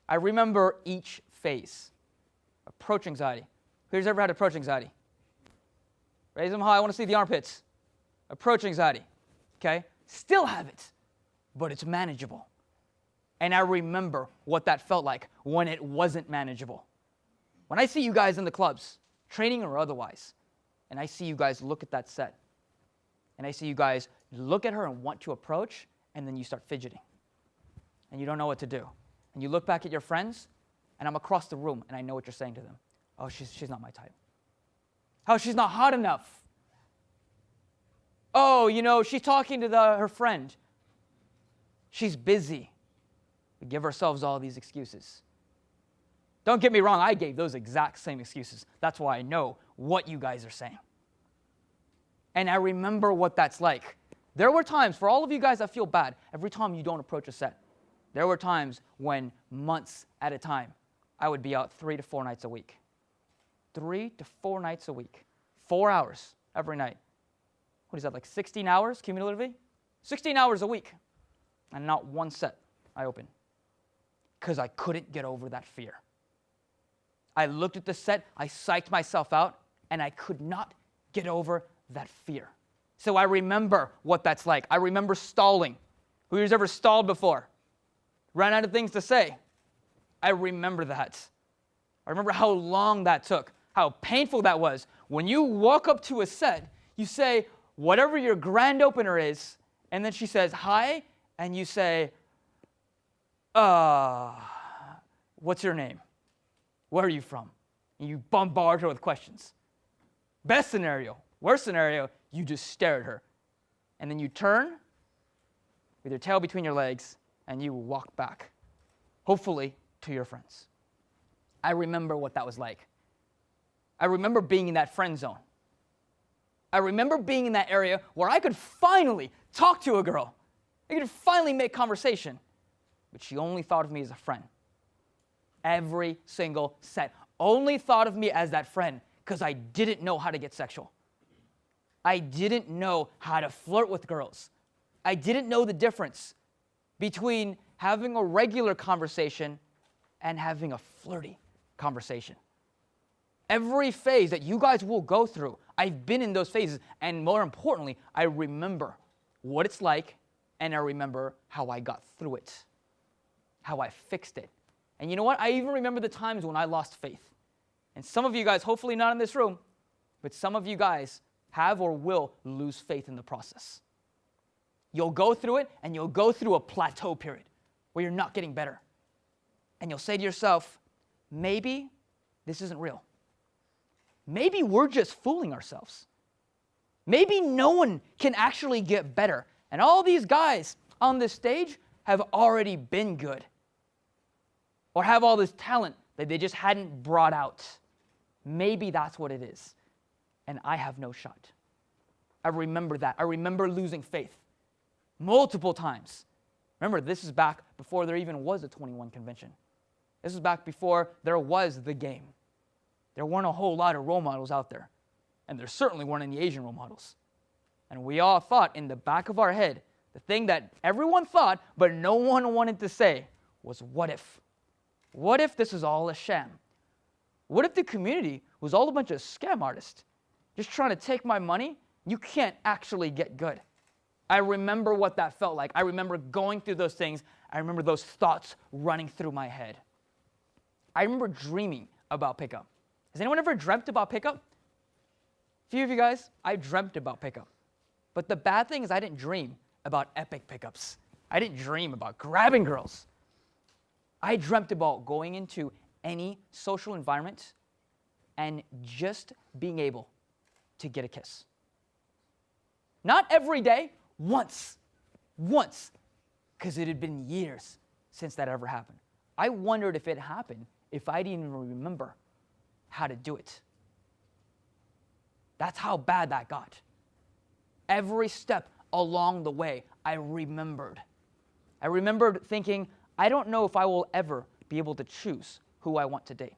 I remember each phase. Approach anxiety. Who's ever had approach anxiety? Raise them high. I want to see the armpits. Approach anxiety. Okay? Still have it, but it's manageable. And I remember what that felt like when it wasn't manageable. When I see you guys in the clubs, training or otherwise, and I see you guys look at that set, and I see you guys look at her and want to approach, and then you start fidgeting, and you don't know what to do. And you look back at your friends, and I'm across the room, and I know what you're saying to them. Oh, she's not my type. Oh, she's not hot enough. Oh, she's talking to her friend. She's busy. We give ourselves all these excuses. Don't get me wrong, I gave those exact same excuses. That's why I know what you guys are saying. And I remember what that's like. There were times, for all of you guys that feel bad, every time you don't approach a set, there were times when months at a time, I would be out 3 to 4 nights a week. 3 to 4 nights a week. 4 hours every night. What is that, like 16 hours cumulatively? 16 hours a week. And not one set I opened. Because I couldn't get over that fear. I looked at the set, I psyched myself out, and I could not get over that fear. So I remember what that's like. I remember stalling. Who's ever stalled before? Ran out of things to say. I remember that. I remember how long that took, how painful that was. When you walk up to a set, you say whatever your grand opener is, and then she says, hi, and you say, what's your name? Where are you from? And you bombard her with questions. Best scenario, worst scenario, you just stare at her. And then you turn with your tail between your legs and you walk back, hopefully to your friends. I remember what that was like. I remember being in that friend zone. I remember being in that area where I could finally talk to a girl. I could finally make conversation. But she only thought of me as a friend. Every single set. Only thought of me as that friend because I didn't know how to get sexual. I didn't know how to flirt with girls. I didn't know the difference between having a regular conversation and having a flirty conversation. Every phase that you guys will go through, I've been in those phases, and more importantly, I remember what it's like, and I remember how I got through it, how I fixed it. And you know what? I even remember the times when I lost faith. And some of you guys, hopefully not in this room, but some of you guys have or will lose faith in the process. You'll go through it, and you'll go through a plateau period where you're not getting better. And you'll say to yourself, maybe this isn't real. Maybe we're just fooling ourselves. Maybe no one can actually get better. And all these guys on this stage have already been good. Or have all this talent that they just hadn't brought out. Maybe that's what it is. And I have no shot. I remember that. I remember losing faith multiple times. Remember, this is back before there even was a 21 convention. This is back before there was the game. There weren't a whole lot of role models out there. And there certainly weren't any Asian role models. And we all thought in the back of our head, the thing that everyone thought but no one wanted to say was, what if? What if this is all a sham? What if the community was all a bunch of scam artists just trying to take my money? You can't actually get good. I remember what that felt like. I remember going through those things. I remember those thoughts running through my head. I remember dreaming about pickup. Has anyone ever dreamt about pickup? A few of you guys, I dreamt about pickup. But the bad thing is I didn't dream about epic pickups. I didn't dream about grabbing girls. I dreamt about going into any social environment and just being able to get a kiss. Not every day, once, because it had been years since that ever happened. I wondered if it happened if I didn't even remember how to do it. That's how bad that got. Every step along the way, I remembered. I remembered thinking, I don't know if I will ever be able to choose who I want to date.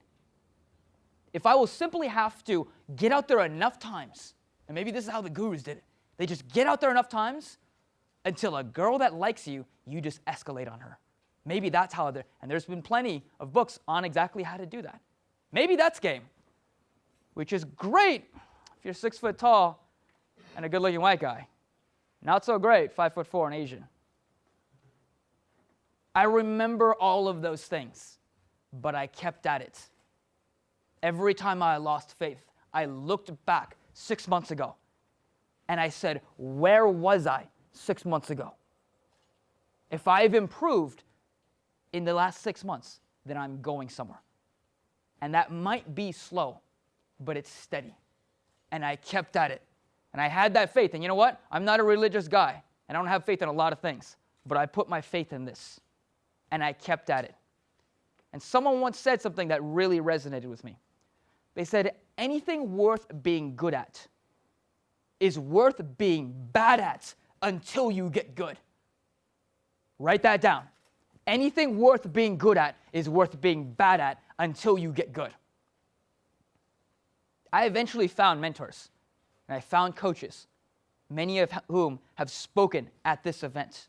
If I will simply have to get out there enough times, and maybe this is how the gurus did it, they just get out there enough times until a girl that likes you, you just escalate on her. Maybe that's how and there's been plenty of books on exactly how to do that. Maybe that's game, which is great if you're 6 foot tall and a good-looking white guy. Not so great, 5'4" and Asian. I remember all of those things, but I kept at it. Every time I lost faith, I looked back 6 months ago, and I said, where was I 6 months ago? If I've improved in the last 6 months, then I'm going somewhere. And that might be slow, but it's steady. And I kept at it. And I had that faith. And you know what? I'm not a religious guy, and I don't have faith in a lot of things, but I put my faith in this. And I kept at it. And someone once said something that really resonated with me. They said, anything worth being good at is worth being bad at until you get good. Write that down. Anything worth being good at is worth being bad at until you get good. I eventually found mentors, and I found coaches, many of whom have spoken at this event,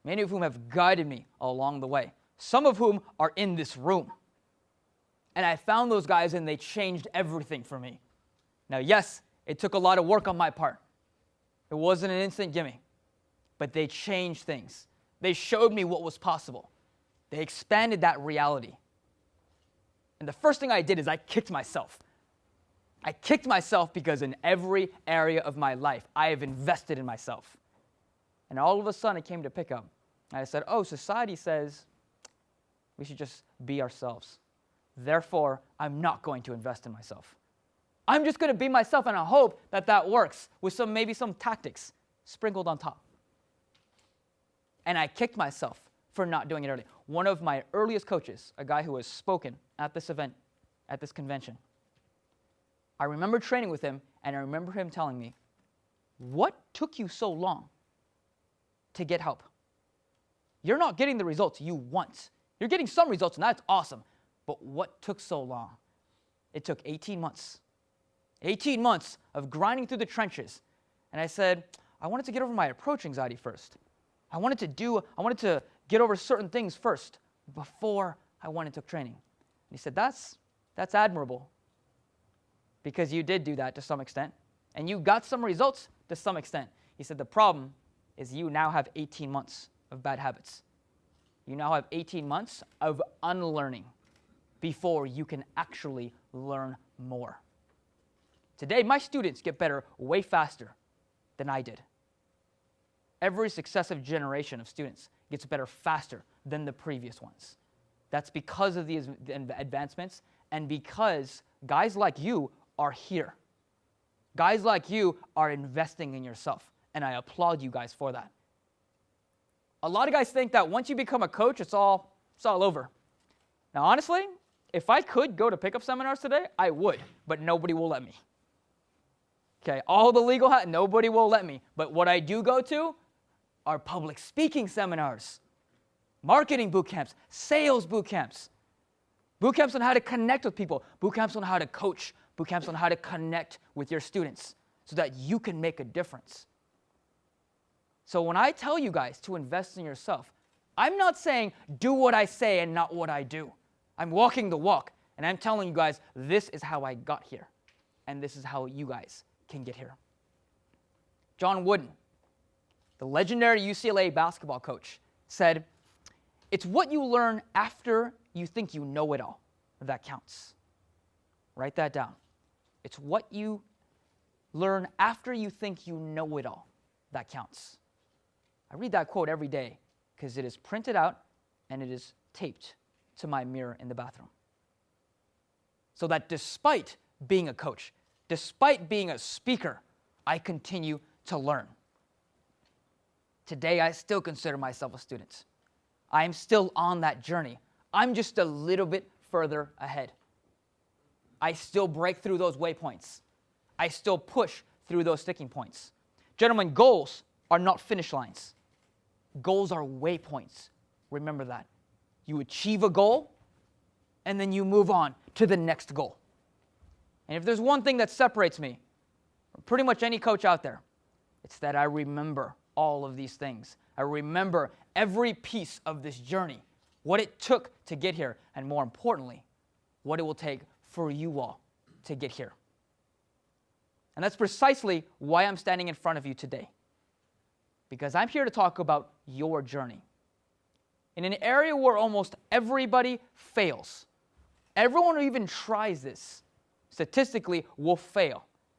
many of whom have guided me along the way, some of whom are in this room. And I found those guys, and they changed everything for me. Now, yes, it took a lot of work on my part. It wasn't an instant gimme, but they changed things. They showed me what was possible. They expanded that reality. And the first thing I did is I kicked myself. I kicked myself because in every area of my life, I have invested in myself. And all of a sudden, it came to pickup. And I said, oh, society says we should just be ourselves. Therefore, I'm not going to invest in myself. I'm just going to be myself, and I hope that that works with maybe some tactics sprinkled on top. And I kicked myself for not doing it early. One of my earliest coaches, a guy who has spoken at this event, at this convention, I remember training with him, and I remember him telling me, what took you so long to get help? You're not getting the results you want. You're getting some results, and that's awesome. But what took so long? It took 18 months. 18 months of grinding through the trenches. And I said, I wanted to get over my approach anxiety first. I wanted to get over certain things first before I went and took training. And he said, that's admirable, because you did do that to some extent, and you got some results to some extent. He said, the problem is you now have 18 months of bad habits. You now have 18 months of unlearning before you can actually learn more. Today, my students get better way faster than I did. Every successive generation of students gets better faster than the previous ones. That's because of these advancements and because guys like you are here. Guys like you are investing in yourself, and I applaud you guys for that. A lot of guys think that once you become a coach, it's all over. Now, honestly, if I could go to pickup seminars today, I would, but nobody will let me. Okay, all the legal, nobody will let me. But what I do go to are public speaking seminars, marketing boot camps, sales boot camps on how to connect with people, boot camps on how to coach, boot camps on how to connect with your students so that you can make a difference. So when I tell you guys to invest in yourself, I'm not saying do what I say and not what I do. I'm walking the walk, and I'm telling you guys this is how I got here, and this is how you guys can get here. John Wooden, the legendary UCLA basketball coach, said, it's what you learn after you think you know it all that counts. Write that down. It's what you learn after you think you know it all that counts. I read that quote every day because it is printed out and it is taped to my mirror in the bathroom. So that despite being a coach, despite being a speaker, I continue to learn. Today, I still consider myself a student. I am still on that journey. I'm just a little bit further ahead. I still break through those waypoints. I still push through those sticking points. Gentlemen, goals are not finish lines. Goals are waypoints. Remember that. You achieve a goal, and then you move on to the next goal. And if there's one thing that separates me from pretty much any coach out there, it's that I remember all of these things. I I remember every piece of this journey, what it took to get here, and more importantly, what it will take for you all to get here. And that's precisely why I'm standing in front of you today. Because I'm here to talk about your journey. In an area where almost everybody fails, everyone who even tries this, statistically, will fail.